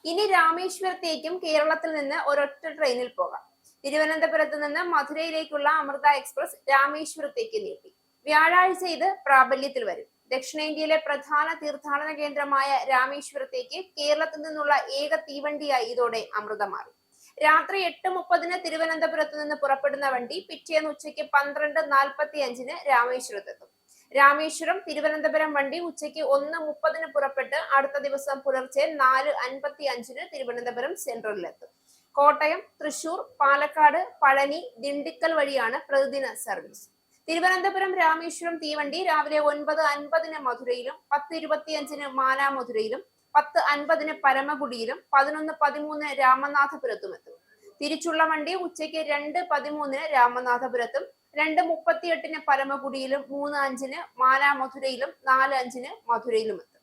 ഇനി രാമേശ്വരത്തേക്കും കേരളത്തിൽ നിന്ന് ഒരൊറ്റ ട്രെയിനിൽ പോകാം. തിരുവനന്തപുരത്ത് നിന്ന് മധുരയിലേക്കുള്ള അമൃത എക്സ്പ്രസ് രാമേശ്വരത്തേക്ക് നീട്ടി. വ്യാഴാഴ്ച ഇത് പ്രാബല്യത്തിൽ വരും. ദക്ഷിണേന്ത്യയിലെ പ്രധാന തീർത്ഥാടന കേന്ദ്രമായ രാമേശ്വരത്തേക്ക് കേരളത്തിൽ നിന്നുള്ള ഏക തീവണ്ടിയായി ഇതോടെ അമൃത മാറി. രാത്രി 8:30 തിരുവനന്തപുരത്ത് നിന്ന് പുറപ്പെടുന്ന വണ്ടി പിറ്റേന്ന് ഉച്ചയ്ക്ക് 12:45 രാമേശ്വരത്തെത്തും. രാമേശ്വരം തിരുവനന്തപുരം വണ്ടി ഉച്ചയ്ക്ക് 1:30 പുറപ്പെട്ട് അടുത്ത ദിവസം പുലർച്ചെ 4:55 തിരുവനന്തപുരം സെൻട്രലിലെത്തും. കോട്ടയം, തൃശൂർ, പാലക്കാട്, പഴനി, ദിണ്ടിക്കൽ വഴിയാണ് പ്രതിദിന സർവീസ്. തിരുവനന്തപുരം രാമേശ്വരം തീവണ്ടി രാവിലെ 9:50 മധുരയിലും 10:25 മാനാമധുരയിലും 10:50 പരമകുടിയിലും 11:13 രാമനാഥപുരത്തും എത്തും. തിരിച്ചുള്ള വണ്ടി ഉച്ചയ്ക്ക് 2:13 രാമനാഥപുരത്തും 2:38 പരമകുടിയിലും 3:05 മാനാമധുരയിലും 4:05 മധുരയിലും എത്തും.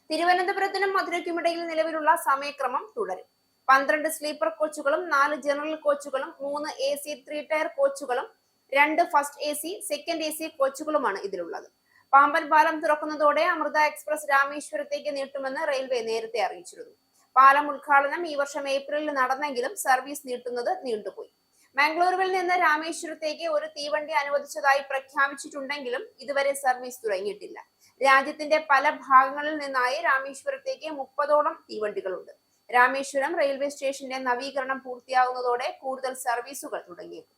തിരുവനന്തപുരത്തിനും മധുരയ്ക്കുമിടയിൽ നിലവിലുള്ള സമയക്രമം തുടരും. 12 സ്ലീപ്പർ കോച്ചുകളും 4 ജനറൽ കോച്ചുകളും 3 AC 3 ടയർ കോച്ചുകളും 2 ഫസ്റ്റ് AC സെക്കൻഡ് AC കോച്ചുകളുമാണ് ഇതിലുള്ളത്. പാമ്പൻ പാലം തുറക്കുന്നതോടെ അമൃത എക്സ്പ്രസ് രാമേശ്വരത്തേക്ക് നീട്ടുമെന്ന് റെയിൽവേ നേരത്തെ അറിയിച്ചിരുന്നു. പാലം ഉദ്ഘാടനം ഈ വർഷം ഏപ്രിലിൽ നടന്നെങ്കിലും സർവീസ് നീട്ടുന്നത് നീണ്ടുപോയി. മംഗളൂരുവിൽ നിന്ന് രാമേശ്വരത്തേക്ക് ഒരു തീവണ്ടി അനുവദിച്ചതായി പ്രഖ്യാപിച്ചിട്ടുണ്ടെങ്കിലും ഇതുവരെ സർവീസ് തുടങ്ങിയിട്ടില്ല. രാജ്യത്തിന്റെ പല ഭാഗങ്ങളിൽ നിന്നായി രാമേശ്വരത്തേക്ക് 30ഓളം തീവണ്ടികളുണ്ട്. രാമേശ്വരം റെയിൽവേ സ്റ്റേഷന്റെ നവീകരണം പൂർത്തിയാകുന്നതോടെ കൂടുതൽ സർവീസുകൾ തുടങ്ങിയേക്കും.